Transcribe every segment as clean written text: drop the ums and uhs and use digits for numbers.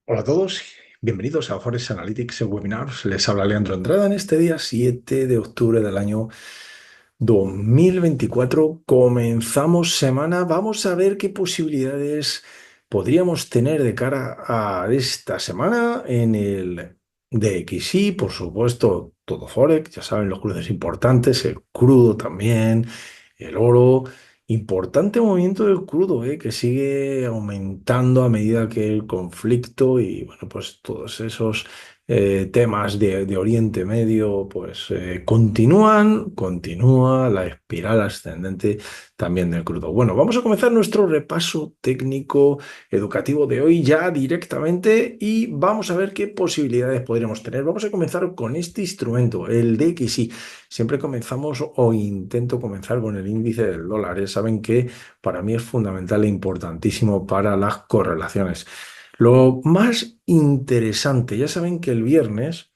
Hola a todos, bienvenidos a Forex Analytics Webinars. Les habla Leandro Andrada en este día 7 de octubre del año 2024. Comenzamos semana. Vamos a ver qué posibilidades podríamos tener de cara a esta semana en el DXY, por supuesto, todo Forex, ya saben, los cruces importantes, el crudo también, el oro. Importante movimiento del crudo, que sigue aumentando a medida que el conflicto y, bueno, pues todos esos temas de Oriente Medio, pues continúa la espiral ascendente también del crudo. Bueno, vamos a comenzar nuestro repaso técnico educativo de hoy ya directamente y vamos a ver qué posibilidades podríamos tener. Vamos a comenzar con este instrumento, el DXY. Siempre comenzamos o intento comenzar con el índice del dólar. Saben que para mí es fundamental e importantísimo para las correlaciones. Lo más interesante, ya saben que el viernes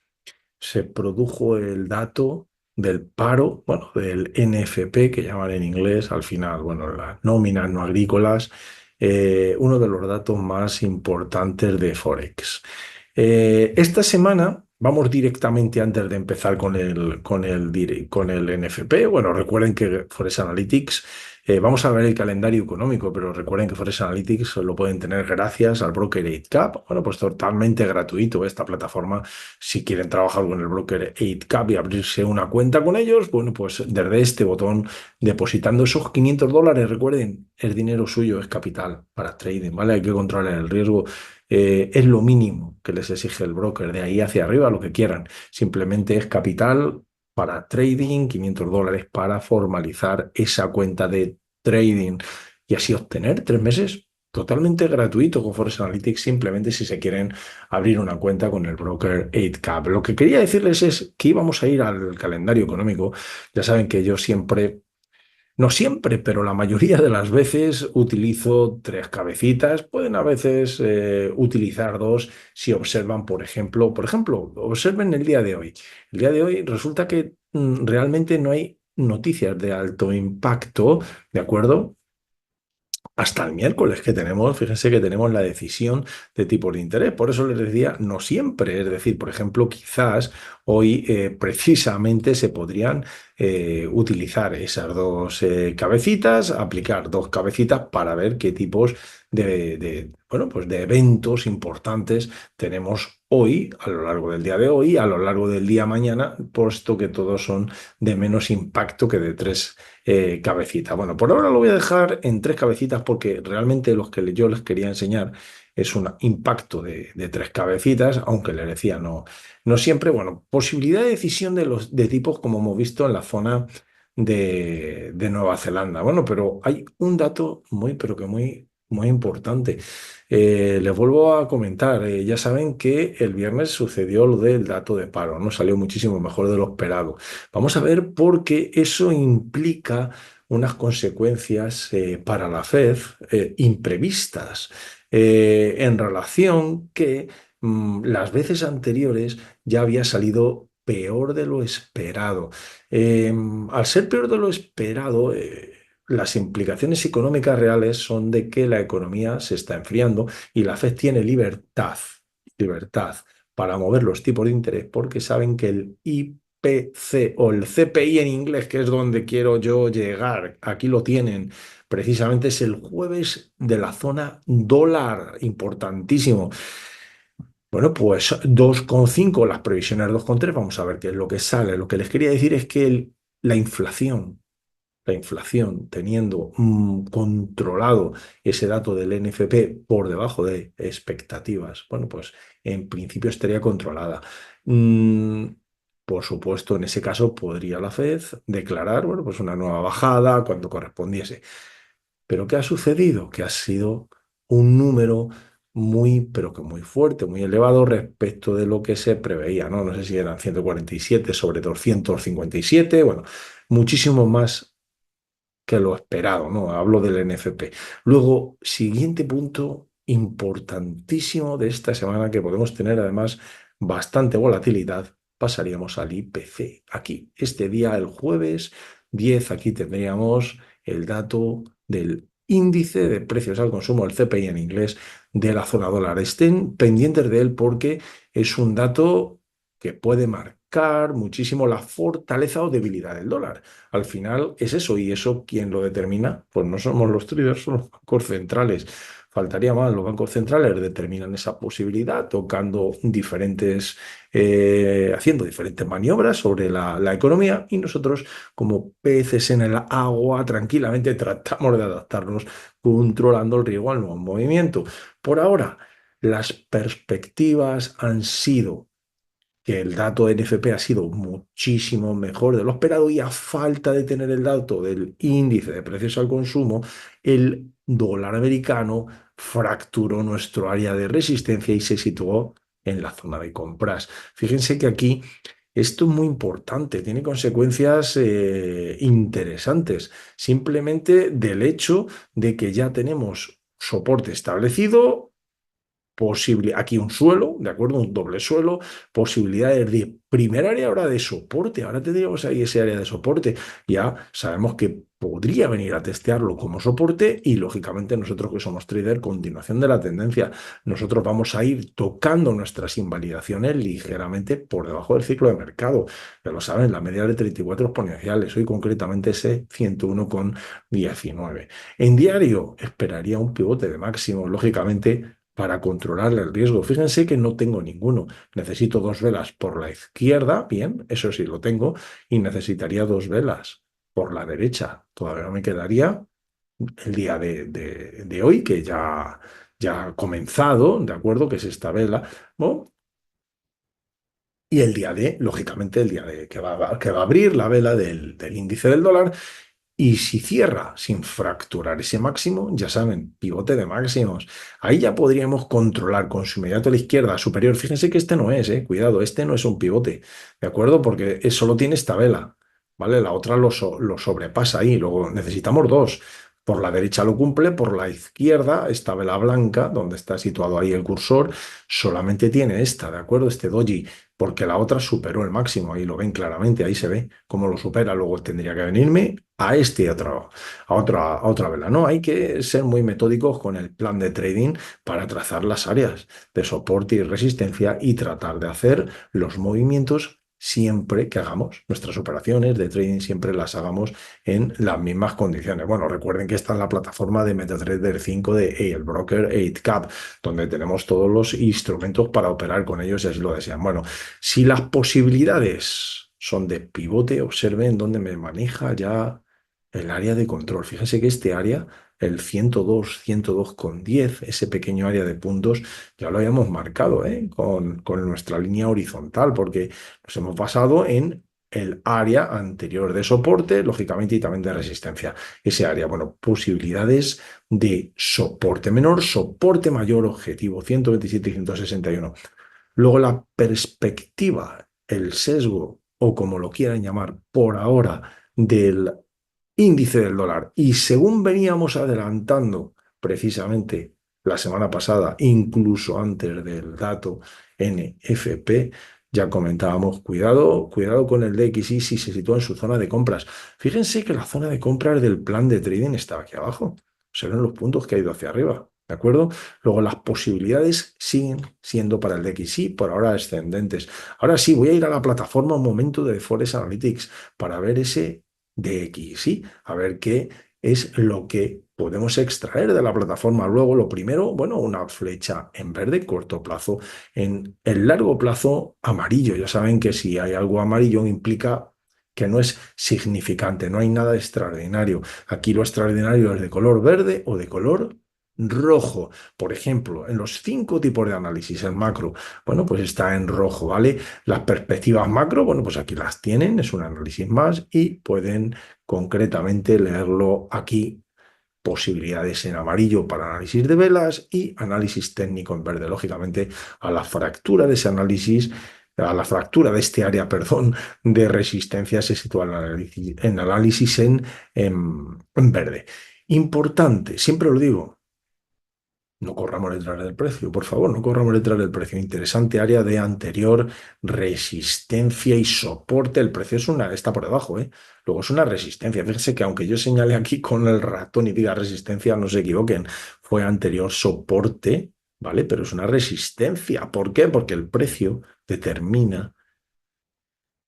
se produjo el dato del paro, bueno, del NFP, que llaman en inglés, al final, bueno, las nóminas no agrícolas, uno de los datos más importantes de Forex. Esta semana vamos directamente antes de empezar con el NFP. Bueno, recuerden que Forex Analytics, vamos a ver el calendario económico, pero recuerden que Forex Analytics lo pueden tener gracias al broker 8Cap. Bueno, pues totalmente gratuito esta plataforma. Si quieren trabajar con el broker 8Cap y abrirse una cuenta con ellos, bueno, pues desde este botón, depositando esos $500, recuerden, es dinero suyo, es capital para trading, ¿vale? Hay que controlar el riesgo. Es lo mínimo que les exige el broker, de ahí hacia arriba lo que quieran. Simplemente es capital para trading, $500 para formalizar esa cuenta de trading y así obtener 3 meses totalmente gratuito con Forex Analytics, simplemente si se quieren abrir una cuenta con el broker 8Cap. Lo que quería decirles es que íbamos a ir al calendario económico. Ya saben que yo siempre, no siempre, pero la mayoría de las veces utilizo tres cabecitas. Pueden a veces utilizar dos si observan, por ejemplo, observen el día de hoy. El día de hoy resulta que realmente no hay noticias de alto impacto, ¿de acuerdo? Hasta el miércoles que tenemos, fíjense que tenemos la decisión de tipos de interés. Por eso les decía, no siempre. Es decir, por ejemplo, quizás hoy precisamente se podrían utilizar esas dos cabecitas, aplicar dos cabecitas para ver qué tipos bueno, pues de eventos importantes tenemos hoy, a lo largo del día de hoy, a lo largo del día mañana, puesto que todos son de menos impacto que de tres cabecitas. Bueno, por ahora lo voy a dejar en tres cabecitas porque realmente los que yo les quería enseñar es un impacto de tres cabecitas, aunque les decía, no siempre. Bueno, posibilidad de decisión de tipos como hemos visto en la zona de Nueva Zelanda. Bueno, pero hay un dato muy, pero que muy importante. Les vuelvo a comentar, ya saben que el viernes sucedió lo del dato de paro, ¿no? Salió muchísimo mejor de lo esperado. Vamos a ver por qué eso implica unas consecuencias para la Fed imprevistas en relación que las veces anteriores ya había salido peor de lo esperado. Al ser peor de lo esperado, las implicaciones económicas reales son de que la economía se está enfriando y la Fed tiene libertad para mover los tipos de interés porque saben que el IPC o el CPI en inglés, que es donde quiero yo llegar, aquí lo tienen, precisamente es el jueves de la zona dólar, importantísimo. Bueno, pues 2,5 las previsiones 2,3 vamos a ver qué es lo que sale. Lo que les quería decir es que la inflación, la inflación, teniendo controlado ese dato del NFP por debajo de expectativas, bueno, pues en principio estaría controlada. Mm, por supuesto, en ese caso podría la Fed declarar, bueno, pues una nueva bajada cuando correspondiese. Pero ¿qué ha sucedido? Que ha sido un número muy, pero que muy fuerte, muy elevado respecto de lo que se preveía, ¿no? No sé si eran 147 sobre 257, bueno, muchísimo más que lo esperado, ¿no? Hablo del NFP. Luego, siguiente punto importantísimo de esta semana que podemos tener además bastante volatilidad, pasaríamos al IPC. Aquí, este día, el jueves 10, aquí tendríamos el dato del índice de precios al consumo, el CPI en inglés, de la zona dólar. Estén pendientes de él porque es un dato que puede marcar muchísimo la fortaleza o debilidad del dólar. Al final es eso, y eso, ¿quién lo determina? Pues no somos los traders, son los bancos centrales. Faltaría más, los bancos centrales determinan esa posibilidad tocando diferentes, haciendo diferentes maniobras sobre la economía, y nosotros, como peces en el agua, tranquilamente tratamos de adaptarnos controlando el riesgo al nuevo movimiento. Por ahora, las perspectivas han sido que el dato de NFP ha sido muchísimo mejor de lo esperado, y a falta de tener el dato del índice de precios al consumo, el dólar americano fracturó nuestro área de resistencia y se situó en la zona de compras. Fíjense que aquí esto es muy importante, tiene consecuencias interesantes, simplemente del hecho de que ya tenemos soporte establecido, posible, aquí un suelo, ¿de acuerdo? Un doble suelo, posibilidades de primer área ahora de soporte. Ahora tendríamos ahí ese área de soporte. Ya sabemos que podría venir a testearlo como soporte, y lógicamente nosotros, que somos trader, continuación de la tendencia, nosotros vamos a ir tocando nuestras invalidaciones ligeramente por debajo del ciclo de mercado. Ya lo saben, la media de 34 exponenciales, hoy concretamente ese 101,19. En diario esperaría un pivote de máximo, lógicamente, para controlar el riesgo. Fíjense que no tengo ninguno. Necesito dos velas por la izquierda, bien, eso sí lo tengo, y necesitaría dos velas por la derecha. Todavía me quedaría el día de hoy, que ya ha comenzado, ¿de acuerdo? Que es esta vela, ¿no? Y el día de, lógicamente, el día de que va a abrir la vela del índice del dólar. Y si cierra sin fracturar ese máximo, ya saben, pivote de máximos. Ahí ya podríamos controlar con su inmediato a la izquierda superior. Fíjense que este no es, cuidado, este no es un pivote, ¿de acuerdo? Porque solo tiene esta vela, ¿vale? La otra lo sobrepasa ahí. Luego necesitamos dos. Por la derecha lo cumple, por la izquierda, esta vela blanca, donde está situado ahí el cursor, solamente tiene esta, ¿de acuerdo? Este doji, porque la otra superó el máximo, ahí lo ven claramente, ahí se ve cómo lo supera. Luego tendría que venirme a a otra vela. No, hay que ser muy metódicos con el plan de trading para trazar las áreas de soporte y resistencia y tratar de hacer los movimientos siempre que hagamos nuestras operaciones de trading, siempre las hagamos en las mismas condiciones. Bueno, recuerden que está en la plataforma de MetaTrader 5 de el broker 8Cap, donde tenemos todos los instrumentos para operar con ellos si así lo desean. Bueno, si las posibilidades son de pivote, observen dónde me maneja ya el área de control. Fíjense que este área, el 102,10, ese pequeño área de puntos, ya lo habíamos marcado, con nuestra línea horizontal, porque nos hemos basado en el área anterior de soporte, lógicamente, y también de resistencia. Ese área, bueno, posibilidades de soporte menor, soporte mayor, objetivo 127 y 161. Luego la perspectiva, el sesgo, o como lo quieran llamar por ahora, del índice del dólar. Y según veníamos adelantando precisamente la semana pasada, incluso antes del dato NFP, ya comentábamos, cuidado, cuidado con el DXY si se sitúa en su zona de compras. Fíjense que la zona de compras del plan de trading estaba aquí abajo. Serán los puntos que ha ido hacia arriba, ¿de acuerdo? Luego las posibilidades siguen siendo para el DXY por ahora ascendentes. Ahora sí, voy a ir a la plataforma un momento de Forex Analytics para ver ese DXY, a ver qué es lo que podemos extraer de la plataforma. Luego, lo primero, bueno, una flecha en verde, corto plazo. En el largo plazo, amarillo. Ya saben que si hay algo amarillo implica que no es significante, no hay nada extraordinario. Aquí lo extraordinario es de color verde o de color rojo. Por ejemplo, en los 5 tipos de análisis, el macro, bueno, pues está en rojo, ¿vale? Las perspectivas macro, bueno, pues aquí las tienen, es un análisis más y pueden concretamente leerlo aquí. Posibilidades en amarillo para análisis de velas y análisis técnico en verde. Lógicamente, a la fractura de ese análisis, a la fractura de este área, perdón, de resistencia se sitúa el análisis en verde. Importante, siempre lo digo, No corramos detrás del precio, por favor, no corramos detrás del precio. Interesante área de anterior resistencia y soporte. El precio está por debajo, ¿eh? Luego es una resistencia. Fíjense que aunque yo señale aquí con el ratón y diga resistencia, no se equivoquen. Fue anterior soporte, ¿vale? Pero es una resistencia. ¿Por qué? Porque el precio determina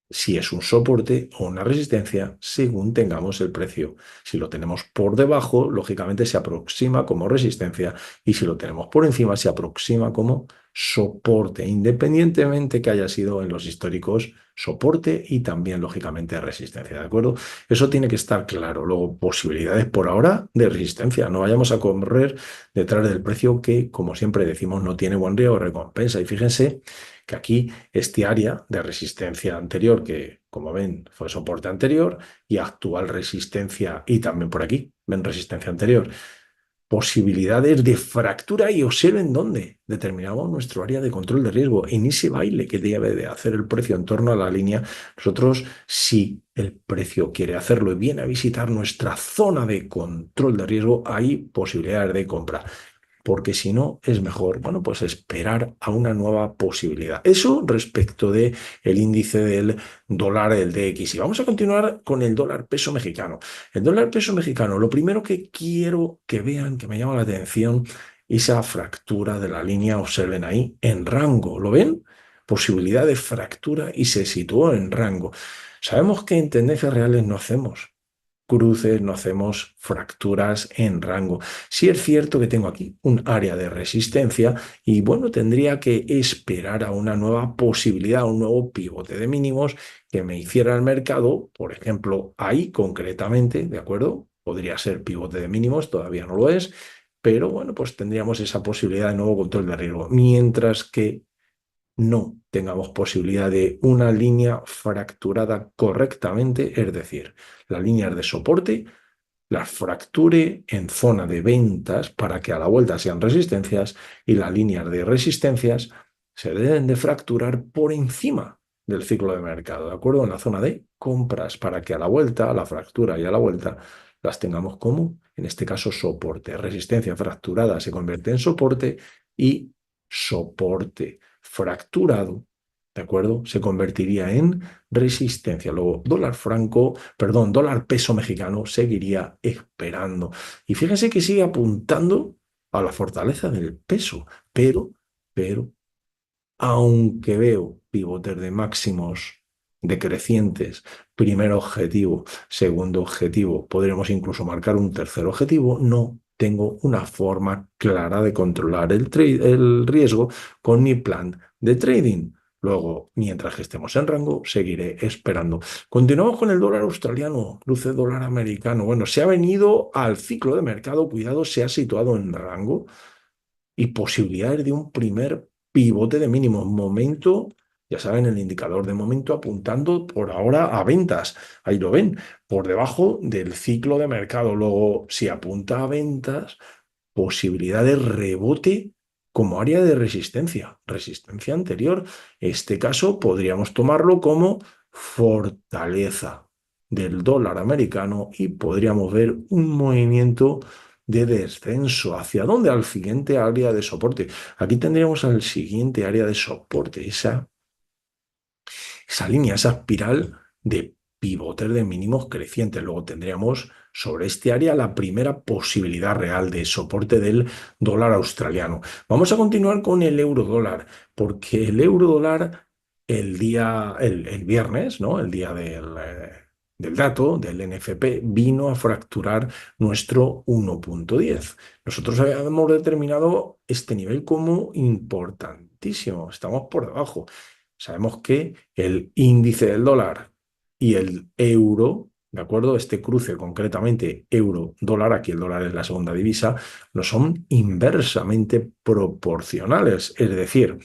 si es un soporte o una resistencia según tengamos el precio. Si lo tenemos por debajo, lógicamente se aproxima como resistencia y si lo tenemos por encima, se aproxima como soporte, independientemente que haya sido en los históricos soporte y también, lógicamente, resistencia, ¿de acuerdo? Eso tiene que estar claro. Luego, posibilidades por ahora de resistencia. No vayamos a correr detrás del precio que, como siempre decimos, no tiene buen riesgo de recompensa. Y fíjense que aquí este área de resistencia anterior, que como ven fue soporte anterior, y actual resistencia, y también por aquí, ven resistencia anterior, posibilidades de fractura y observen dónde determinamos nuestro área de control de riesgo. En ese baile que debe de hacer el precio en torno a la línea, nosotros, si el precio quiere hacerlo y viene a visitar nuestra zona de control de riesgo, hay posibilidades de compra porque si no es mejor, bueno, pues esperar a una nueva posibilidad. Eso respecto de el índice del dólar, el DXY. Vamos a continuar con el dólar peso mexicano. El dólar peso mexicano, lo primero que quiero que vean, que me llama la atención, esa fractura de la línea, observen ahí, en rango. ¿Lo ven? Posibilidad de fractura y se situó en rango. Sabemos que en tendencias reales no hacemos cruces, no hacemos fracturas en rango. Sí es cierto que tengo aquí un área de resistencia y bueno, tendría que esperar a una nueva posibilidad, un nuevo pivote de mínimos que me hiciera el mercado, por ejemplo, ahí concretamente, ¿de acuerdo? Podría ser pivote de mínimos, todavía no lo es, pero bueno, pues tendríamos esa posibilidad de nuevo control de riesgo. Mientras que no tengamos posibilidad de una línea fracturada correctamente, es decir, las líneas de soporte las fracture en zona de ventas para que a la vuelta sean resistencias y las líneas de resistencias se deben de fracturar por encima del ciclo de mercado, ¿de acuerdo? En la zona de compras para que a la vuelta, a la fractura y a la vuelta las tengamos como, en este caso, soporte. Resistencia fracturada se convierte en soporte y soporte fracturado, ¿de acuerdo? Se convertiría en resistencia. Luego, dólar franco, perdón, dólar peso mexicano seguiría esperando. Y fíjense que sigue apuntando a la fortaleza del peso, pero, aunque veo pivotes de máximos decrecientes, primer objetivo, segundo objetivo, podremos incluso marcar un tercer objetivo, no tengo una forma clara de controlar el riesgo con mi plan de trading. Luego, mientras que estemos en rango, seguiré esperando. Continuamos con el dólar australiano, cruce dólar americano. Bueno, se ha venido al ciclo de mercado, cuidado, se ha situado en rango y posibilidades de un primer pivote de mínimo. Momento, ya saben, el indicador de momento apuntando por ahora a ventas. Ahí lo ven, por debajo del ciclo de mercado. Luego, si apunta a ventas, posibilidad de rebote como área de resistencia, resistencia anterior. Este caso podríamos tomarlo como fortaleza del dólar americano y podríamos ver un movimiento de descenso. ¿Hacia dónde? Al siguiente área de soporte. Aquí tendríamos al siguiente área de soporte, esa línea, esa espiral de pivotes de mínimos crecientes. Luego tendríamos sobre este área la primera posibilidad real de soporte del dólar australiano. Vamos a continuar con el euro dólar, porque el euro dólar el viernes, ¿no? El día del dato del NFP vino a fracturar nuestro 1.10. Nosotros habíamos determinado este nivel como importantísimo. Estamos por debajo. Sabemos que el índice del dólar y el euro, ¿de acuerdo? Este cruce concretamente euro-dólar, aquí el dólar es la segunda divisa, no son inversamente proporcionales. Es decir,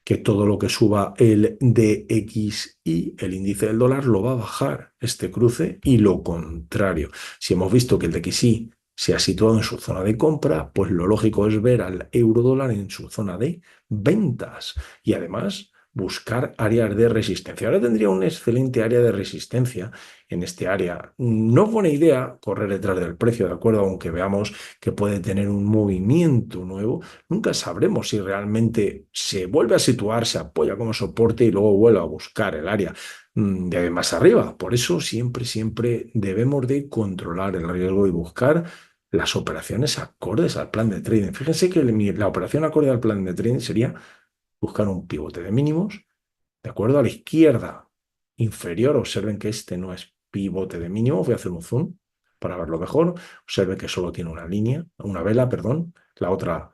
que todo lo que suba el DXY, el índice del dólar, lo va a bajar este cruce y lo contrario. Si hemos visto que el DXY se ha situado en su zona de compra, pues lo lógico es ver al euro dólar en su zona de ventas. Y además buscar áreas de resistencia. Ahora tendría un excelente área de resistencia en este área. No es buena idea correr detrás del precio, ¿de acuerdo? Aunque veamos que puede tener un movimiento nuevo, nunca sabremos si realmente se vuelve a situar, se apoya como soporte y luego vuelve a buscar el área de más arriba. Por eso siempre debemos de controlar el riesgo y buscar las operaciones acordes al plan de trading. Fíjense que la operación acorde al plan de trading sería buscar un pivote de mínimos, de acuerdo a la izquierda inferior. Observen que este no es pivote de mínimo. Voy a hacer un zoom para verlo mejor. Observen que solo tiene una línea, una vela, perdón. La otra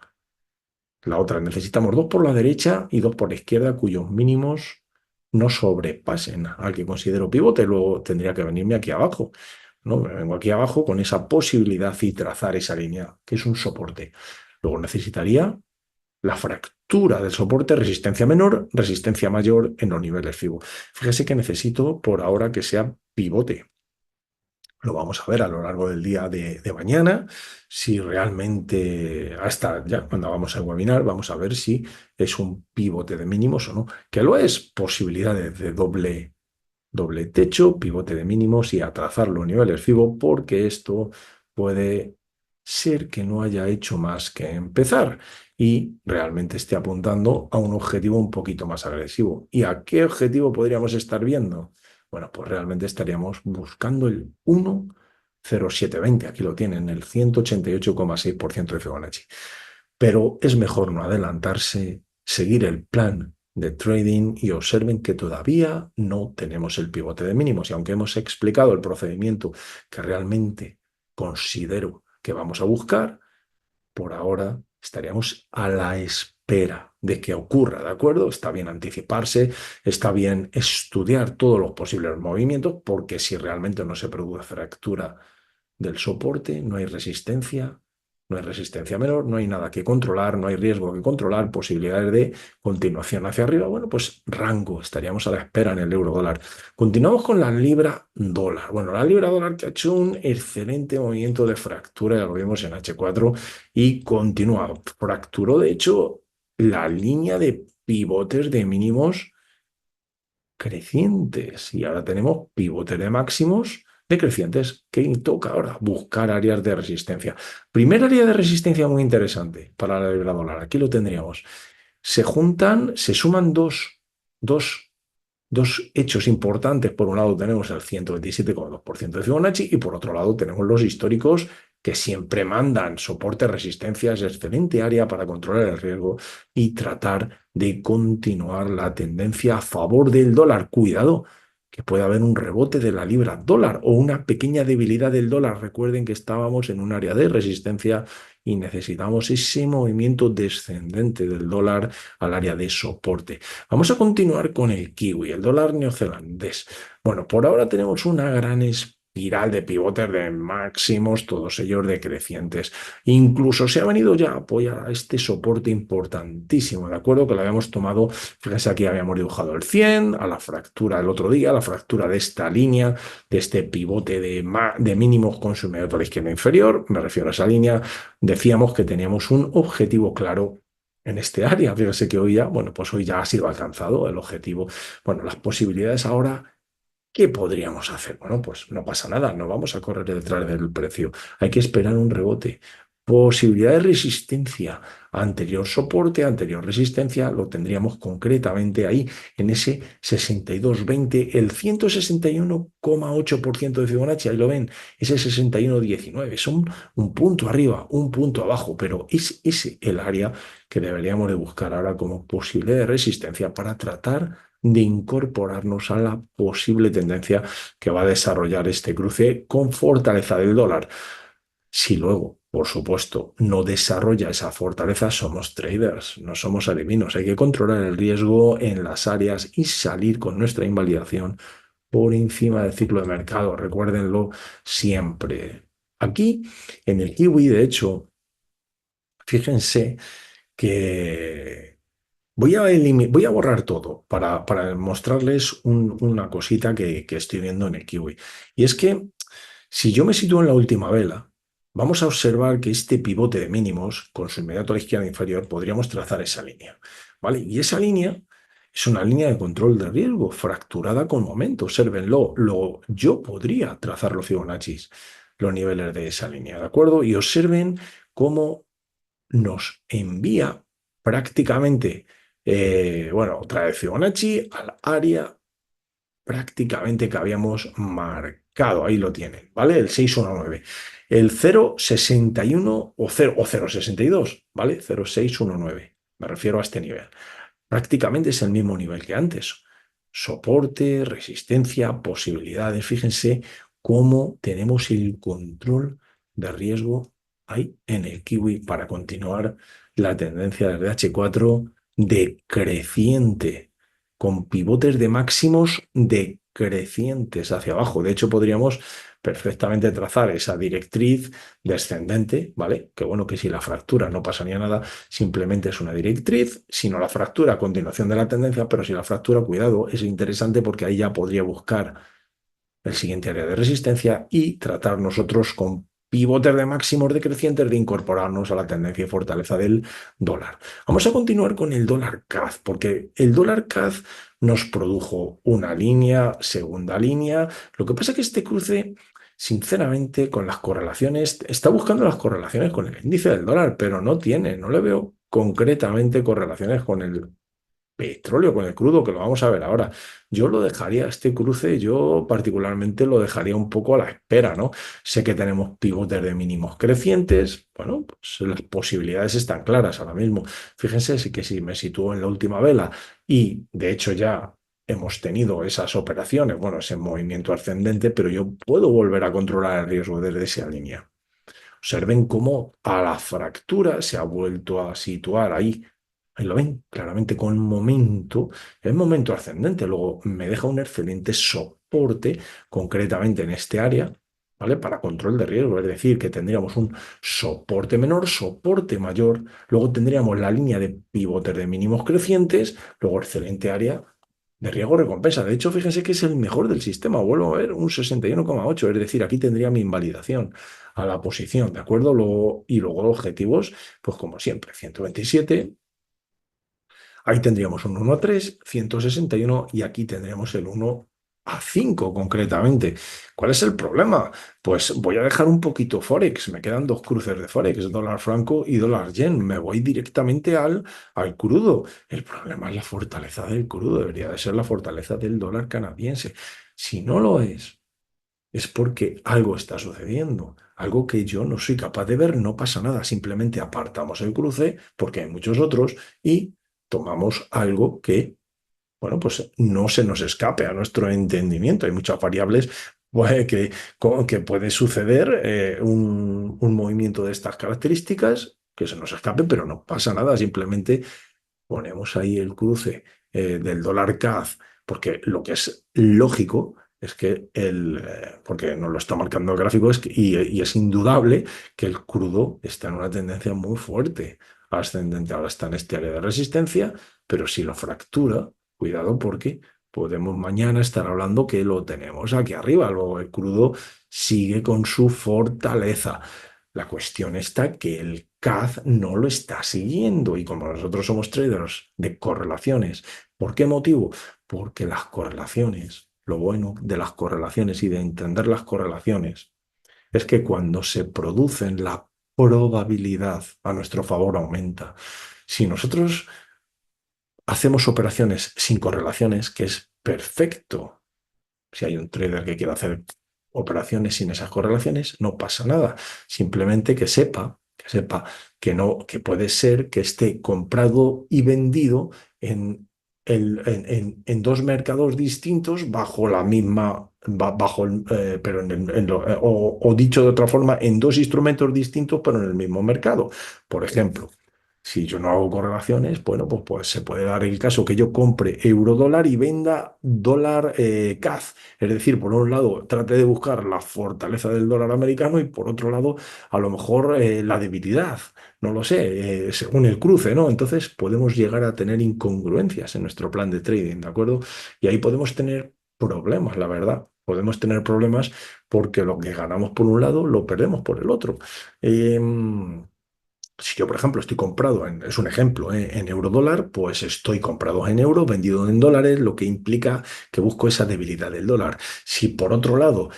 necesitamos dos por la derecha y dos por la izquierda, cuyos mínimos no sobrepasen al que considero pivote. Luego tendría que venirme aquí abajo, ¿no? Me vengo aquí abajo con esa posibilidad y trazar esa línea, que es un soporte. Luego necesitaría la fractura del soporte, resistencia menor, resistencia mayor en los niveles FIBO. Fíjese que necesito por ahora que sea pivote. Lo vamos a ver a lo largo del día de mañana, si realmente, hasta ya cuando vamos al webinar, vamos a ver si es un pivote de mínimos o no, que lo es, posibilidades de doble techo, pivote de mínimos y a trazar los niveles FIBO, porque esto puede ser que no haya hecho más que empezar y realmente esté apuntando a un objetivo un poquito más agresivo. ¿Y a qué objetivo podríamos estar viendo? Bueno, pues realmente estaríamos buscando el 1,0720. Aquí lo tienen, el 188,6% de Fibonacci. Pero es mejor no adelantarse, seguir el plan de trading y observen que todavía no tenemos el pivote de mínimos. Y aunque hemos explicado el procedimiento que realmente considero que vamos a buscar, por ahora estaríamos a la espera de que ocurra, ¿de acuerdo? Está bien anticiparse, está bien estudiar todos los posibles movimientos, porque si realmente no se produce fractura del soporte, no hay resistencia menor, no hay nada que controlar, no hay riesgo que controlar, posibilidades de continuación hacia arriba. Bueno, pues rango, estaríamos a la espera en el euro dólar. Continuamos con la libra dólar. Bueno, la libra dólar que ha hecho un excelente movimiento de fractura, ya lo vimos en H4, y continúa. Fracturó, de hecho, la línea de pivotes de mínimos crecientes y ahora tenemos pivotes de máximos decrecientes. ¿Qué toca ahora? Buscar áreas de resistencia. Primer área de resistencia muy interesante para la libra dólar. Aquí lo tendríamos. Se suman dos hechos importantes. Por un lado tenemos el 127,2% de Fibonacci y por otro lado tenemos los históricos que siempre mandan soporte, resistencias, excelente área para controlar el riesgo y tratar de continuar la tendencia a favor del dólar. Cuidado, que puede haber un rebote de la libra dólar o una pequeña debilidad del dólar. Recuerden que estábamos en un área de resistencia y necesitamos ese movimiento descendente del dólar al área de soporte. Vamos a continuar con el kiwi, el dólar neozelandés. Bueno, por ahora tenemos una gran espiral de pivotes de máximos, todos ellos decrecientes. Incluso se ha venido ya a apoyar a este soporte importantísimo, ¿de acuerdo? Que lo habíamos tomado, fíjense aquí habíamos dibujado el 100, a la fractura del otro día, la fractura de esta línea, de este pivote de mínimos con su medio a la izquierda inferior, me refiero a esa línea, decíamos que teníamos un objetivo claro en este área. Fíjese que hoy ya, bueno, pues hoy ya ha sido alcanzado el objetivo. Bueno, las posibilidades ahora, ¿qué podríamos hacer? Bueno, pues no pasa nada, no vamos a correr detrás del precio. Hay que esperar un rebote. Posibilidad de resistencia, anterior soporte, anterior resistencia, lo tendríamos concretamente ahí en ese 62,20, el 161,8% de Fibonacci, ahí lo ven, ese 61,19, son un punto arriba, un punto abajo, pero es ese el área que deberíamos de buscar ahora como posible de resistencia para tratar de incorporarnos a la posible tendencia que va a desarrollar este cruce con fortaleza del dólar. Si luego, por supuesto, no desarrolla esa fortaleza, somos traders, no somos adivinos. Hay que controlar el riesgo en las áreas y salir con nuestra invalidación por encima del ciclo de mercado. Recuérdenlo siempre. Aquí, en el kiwi, de hecho, fíjense que voy a borrar todo para mostrarles una cosita que estoy viendo en el kiwi. Y es que si yo me sitúo en la última vela, vamos a observar que este pivote de mínimos, con su inmediato a la izquierda inferior, podríamos trazar esa línea, ¿vale? Y esa línea Es una línea de control de riesgo fracturada con momento. Obsérvenlo. Yo podría trazar los Fibonacci, los niveles de esa línea, ¿de acuerdo? Y observen cómo nos envía prácticamente, bueno, otra vez Fibonacci al área prácticamente que habíamos marcado. Ahí lo tienen, ¿vale? El 619. El 0,61 o 0,62, ¿vale? 0,619. Me refiero a este nivel. Prácticamente es el mismo nivel que antes. Soporte, resistencia, posibilidades. Fíjense cómo tenemos el control de riesgo ahí en el Kiwi para continuar la tendencia desde H4 decreciente, con pivotes de máximos decrecientes hacia abajo. De hecho, podríamos perfectamente trazar esa directriz descendente, ¿vale? Que bueno, que si la fractura no pasaría nada, simplemente es una directriz, si no la fractura a continuación de la tendencia, pero si la fractura, cuidado, es interesante porque ahí ya podría buscar el siguiente área de resistencia y tratar nosotros con pivotes de máximos decrecientes de incorporarnos a la tendencia y fortaleza del dólar. Vamos a continuar con el dólar CAD, porque el dólar CAD nos produjo una línea, segunda línea. Lo que pasa es que este cruce, sinceramente, con las correlaciones, está buscando las correlaciones con el índice del dólar, pero no le veo concretamente correlaciones con el petróleo, con el crudo, que lo vamos a ver ahora. Yo lo dejaría, este cruce, yo particularmente lo dejaría un poco a la espera, ¿no? Sé que tenemos pivotes de mínimos crecientes, bueno, pues las posibilidades están claras ahora mismo. Fíjense que si me sitúo en la última vela y de hecho ya hemos tenido esas operaciones, bueno, ese movimiento ascendente, pero yo puedo volver a controlar el riesgo desde esa línea. Observen cómo a la fractura se ha vuelto a situar ahí. Ahí lo ven claramente con momento, es momento ascendente. Luego me deja un excelente soporte, concretamente en este área, ¿vale? Para control de riesgo. Es decir, que tendríamos un soporte menor, soporte mayor. Luego tendríamos la línea de pivotes de mínimos crecientes. Luego excelente área de riesgo recompensa. De hecho, fíjense que es el mejor del sistema. Vuelvo a ver un 61,8. Es decir, aquí tendría mi invalidación a la posición, ¿de acuerdo? Y luego objetivos, pues como siempre, 127. Ahí tendríamos un 1 a 3, 161 y aquí tendríamos el 1 a 5 concretamente. ¿Cuál es el problema? Pues voy a dejar un poquito Forex. Me quedan dos cruces de Forex, dólar franco y dólar yen. Me voy directamente al crudo. El problema es la fortaleza del crudo. Debería de ser la fortaleza del dólar canadiense. Si no lo es porque algo está sucediendo, algo que yo no soy capaz de ver, no pasa nada, simplemente apartamos el cruce, porque hay muchos otros, y tomamos algo que, bueno, pues no se nos escape a nuestro entendimiento. Hay muchas variables pues, que puede suceder un movimiento de estas características que se nos escape, pero no pasa nada, simplemente ponemos ahí el cruce del dólar CAD, porque lo que es lógico es que porque nos lo está marcando el gráfico, y es indudable que el crudo está en una tendencia muy fuerte ascendente. Ahora está en este área de resistencia, pero si lo fractura, cuidado porque podemos mañana estar hablando que lo tenemos aquí arriba. Luego el crudo sigue con su fortaleza. La cuestión está que el CAD no lo está siguiendo y como nosotros somos traders de correlaciones, ¿por qué motivo? Porque las correlaciones, lo bueno de las correlaciones y de entender las correlaciones es que cuando se producen la probabilidad a nuestro favor aumenta. Si nosotros hacemos operaciones sin correlaciones, que es perfecto, si hay un trader que quiere hacer operaciones sin esas correlaciones, no pasa nada. Simplemente que sepa que no, que puede ser que esté comprado y vendido en dos mercados distintos bajo la misma, pero o dicho de otra forma, en dos instrumentos distintos, pero en el mismo mercado. Por ejemplo, si yo no hago correlaciones, bueno, pues se puede dar el caso que yo compre euro dólar y venda dólar CAD. Es decir, por un lado, trate de buscar la fortaleza del dólar americano y por otro lado, a lo mejor la debilidad. No lo sé, según el cruce, ¿no? Entonces podemos llegar a tener incongruencias en nuestro plan de trading, ¿de acuerdo? Y ahí podemos tener problemas, la verdad. Podemos tener problemas porque lo que ganamos por un lado lo perdemos por el otro. Si yo, por ejemplo, estoy comprado, es un ejemplo, en euro dólar, pues estoy comprado en euros, vendido en dólares, lo que implica que busco esa debilidad del dólar. Si por otro lado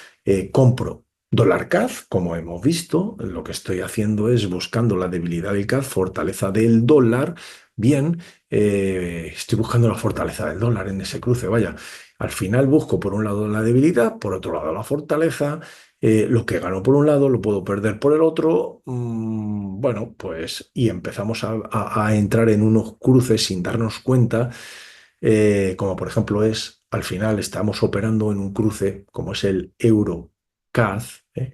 compro dólar CAD, como hemos visto, lo que estoy haciendo es buscando la debilidad del CAD, fortaleza del dólar. Bien, estoy buscando la fortaleza del dólar en ese cruce, vaya. Al final busco por un lado la debilidad, por otro lado la fortaleza. Lo que gano por un lado lo puedo perder por el otro. Bueno, pues y empezamos a entrar en unos cruces sin darnos cuenta, como por ejemplo es, al final estamos operando en un cruce como es el euro-CAD,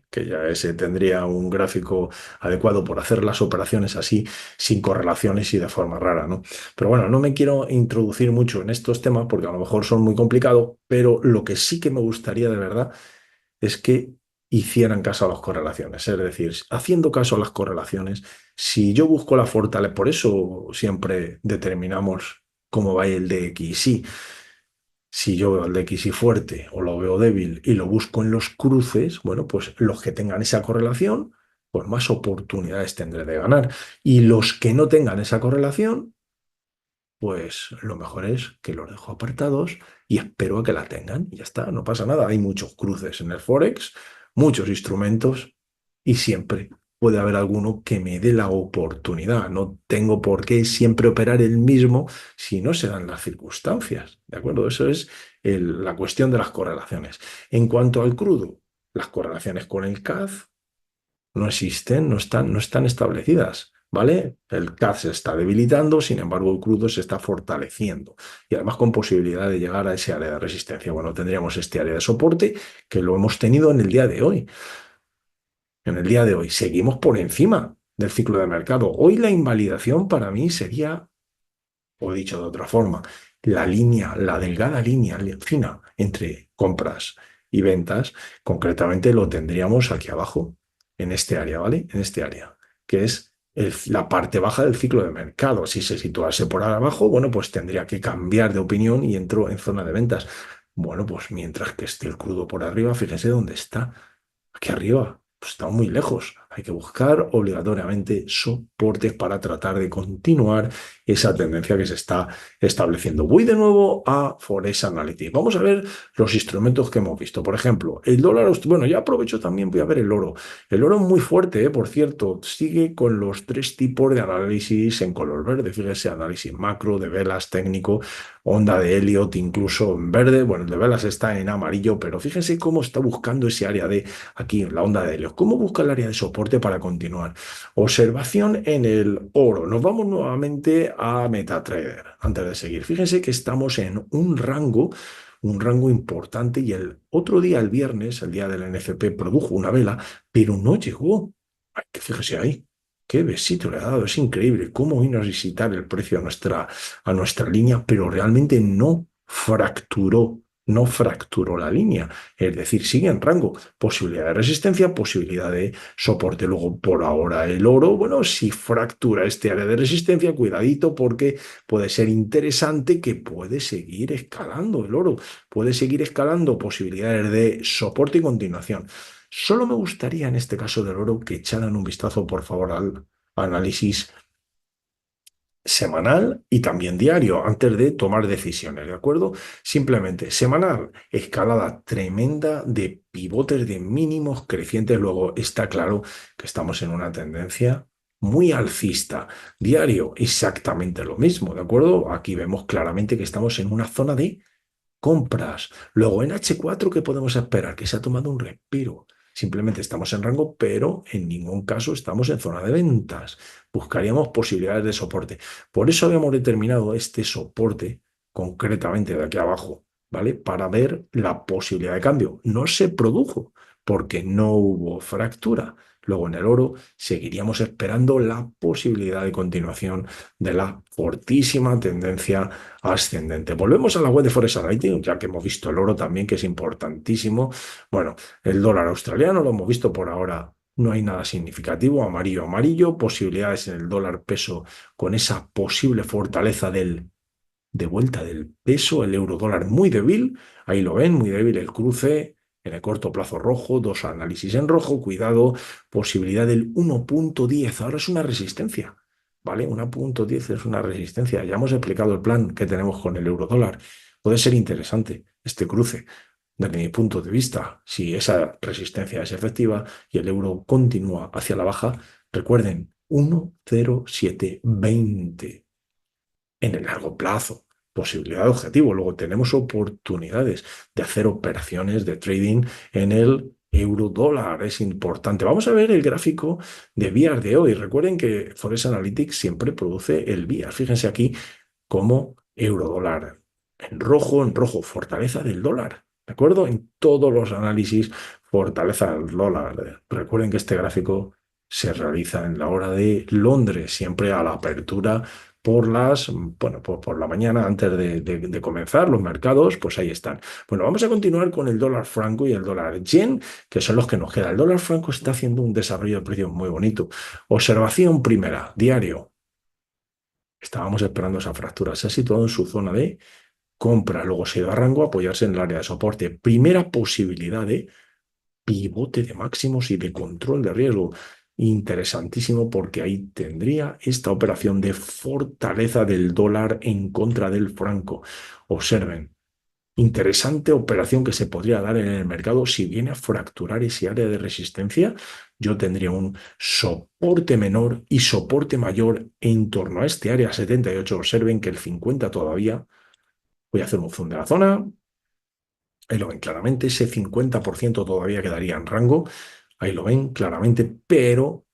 que ya ese tendría un gráfico adecuado por hacer las operaciones así, sin correlaciones y de forma rara, ¿no? Pero bueno, no me quiero introducir mucho en estos temas porque a lo mejor son muy complicados, pero lo que sí que me gustaría de verdad es que hicieran caso a las correlaciones. Es decir, haciendo caso a las correlaciones, si yo busco la fortaleza, por eso siempre determinamos cómo va el DXY. Si yo veo el DXY fuerte o lo veo débil y lo busco en los cruces, bueno, pues los que tengan esa correlación, pues más oportunidades tendré de ganar. Y los que no tengan esa correlación, pues lo mejor es que los dejo apartados y espero a que la tengan. Y ya está, no pasa nada. Hay muchos cruces en el Forex, muchos instrumentos y siempre puede haber alguno que me dé la oportunidad. No tengo por qué siempre operar el mismo si no se dan las circunstancias. ¿De acuerdo? Eso es la cuestión de las correlaciones. En cuanto al crudo, las correlaciones con el CAD no existen, no están establecidas, ¿vale? El CAD se está debilitando, sin embargo, el crudo se está fortaleciendo y además con posibilidad de llegar a ese área de resistencia. Bueno, tendríamos este área de soporte que lo hemos tenido en el día de hoy. En el día de hoy seguimos por encima del ciclo de mercado. Hoy la invalidación para mí sería, o dicho de otra forma, la línea, la delgada línea fina entre compras y ventas, concretamente lo tendríamos aquí abajo, en este área, ¿vale? En este área, que es la parte baja del ciclo de mercado. Si se situase por abajo, bueno, pues tendría que cambiar de opinión y entro en zona de ventas. Bueno, pues mientras que esté el crudo por arriba, fíjense dónde está. Aquí arriba, pues estamos muy lejos. Hay que buscar obligatoriamente soportes para tratar de continuar esa tendencia que se está estableciendo. Voy de nuevo a Forex Analytics. Vamos a ver los instrumentos que hemos visto. Por ejemplo, el dólar, bueno, ya aprovecho también, voy a ver el oro. El oro es muy fuerte, por cierto, sigue con los tres tipos de análisis en color verde. Fíjese, análisis macro, de velas, técnico, onda de Elliott, incluso en verde. Bueno, el de velas está en amarillo, pero fíjense cómo está buscando ese área de aquí en la onda de Helios. ¿Cómo busca el área de soporte para continuar? Observación en el oro. Nos vamos nuevamente a MetaTrader antes de seguir. Fíjense que estamos en un rango importante y el otro día, el viernes, el día del NFP, produjo una vela, pero no llegó. Ay, que fíjese ahí. Qué besito le ha dado, es increíble cómo vino a visitar el precio a nuestra línea, pero realmente no fracturó la línea. Es decir, sigue en rango. Posibilidad de resistencia, posibilidad de soporte. Luego, por ahora, el oro, bueno, si fractura este área de resistencia, cuidadito porque puede ser interesante que puede seguir escalando el oro. Puede seguir escalando posibilidades de soporte y continuación. Solo me gustaría en este caso del oro que echaran un vistazo, por favor, al análisis semanal y también diario antes de tomar decisiones, ¿de acuerdo? Simplemente semanal, escalada tremenda de pivotes de mínimos crecientes. Luego está claro que estamos en una tendencia muy alcista. Diario, exactamente lo mismo, ¿de acuerdo? Aquí vemos claramente que estamos en una zona de compras. Luego en H4, ¿qué podemos esperar? Que se ha tomado un respiro. Simplemente estamos en rango, pero en ningún caso estamos en zona de ventas. Buscaríamos posibilidades de soporte. Por eso habíamos determinado este soporte concretamente de aquí abajo, ¿vale? Para ver la posibilidad de cambio. No se produjo porque no hubo fractura. Luego en el oro seguiríamos esperando la posibilidad de continuación de la fortísima tendencia ascendente. Volvemos a la web de Forex Analytics, ya que hemos visto el oro también, que es importantísimo. Bueno, el dólar australiano lo hemos visto por ahora. No hay nada significativo, amarillo, amarillo, posibilidades en el dólar peso con esa posible fortaleza de vuelta del peso, el euro dólar muy débil, ahí lo ven, muy débil el cruce, En el corto plazo rojo, dos análisis en rojo, cuidado, posibilidad del 1.10, ahora es una resistencia, ¿vale? 1.10 es una resistencia, ya hemos explicado el plan que tenemos con el euro dólar. Puede ser interesante este cruce, desde mi punto de vista, si esa resistencia es efectiva y el euro continúa hacia la baja. Recuerden, 1.0720 en el largo plazo. Posibilidad de objetivo. Luego tenemos oportunidades de hacer operaciones de trading en el euro dólar. Es importante. Vamos a ver el gráfico de VIAR de hoy. Recuerden que Forex Analytics siempre produce el VIAR. Fíjense aquí como euro dólar en rojo, fortaleza del dólar. ¿De acuerdo? En todos los análisis, fortaleza del dólar. Recuerden que este gráfico se realiza en la hora de Londres, siempre a la apertura por la mañana antes de comenzar los mercados, pues ahí están. Bueno, vamos a continuar con el dólar franco y el dólar yen, que son los que nos quedan. El dólar franco está haciendo un desarrollo de precios muy bonito. Observación primera, diario. Estábamos esperando esa fractura. Se ha situado en su zona de compra, luego se ha ido a rango a apoyarse en el área de soporte. Primera posibilidad de pivote de máximos y de control de riesgo. Interesantísimo porque ahí tendría esta operación de fortaleza del dólar en contra del franco. Observen, interesante operación que se podría dar en el mercado si viene a fracturar ese área de resistencia. Yo tendría un soporte menor y soporte mayor en torno a este área 78. Observen que el 50 todavía. Voy a hacer un zoom de la zona. Ahí lo ven claramente, ese 50% todavía quedaría en rango. Ahí lo ven claramente, pero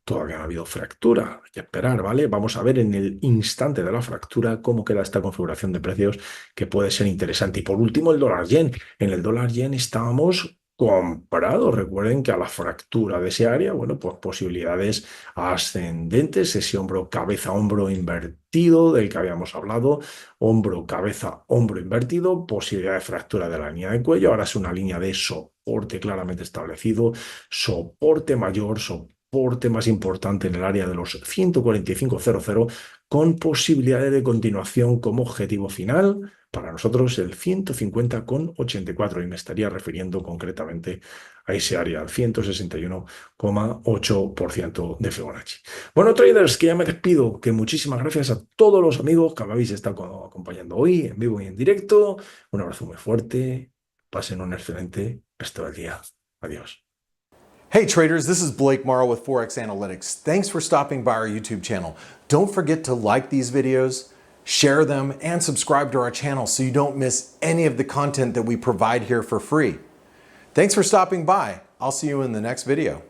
todavía no ha habido fractura. Hay que esperar, ¿vale? Vamos a ver en el instante de la fractura cómo queda esta configuración de precios que puede ser interesante. Y por último, el dólar yen. En el dólar yen estábamos comprados. Recuerden que a la fractura de ese área, bueno, pues posibilidades ascendentes, ese hombro, cabeza, hombro invertido del que habíamos hablado, hombro, cabeza, hombro invertido, posibilidad de fractura de la línea de cuello. Ahora es una línea de soporte claramente establecido, soporte mayor, soporte más importante en el área de los 145.00, con posibilidades de continuación como objetivo final. Para nosotros el 150,84 y me estaría refiriendo concretamente a ese área, al 161,8% de Fibonacci. Bueno, traders, que ya me despido, que muchísimas gracias a todos los amigos que me habéis estado acompañando hoy en vivo y en directo. Un abrazo muy fuerte, pasen un excelente resto del día. Adiós. Hey traders, this is Blake Morrow with Forex Analytics. Thanks for stopping by our YouTube channel. Don't forget to like these videos, share them, and subscribe to our channel so you don't miss any of the content that we provide here for free. Thanks for stopping by. I'll see you in the next video.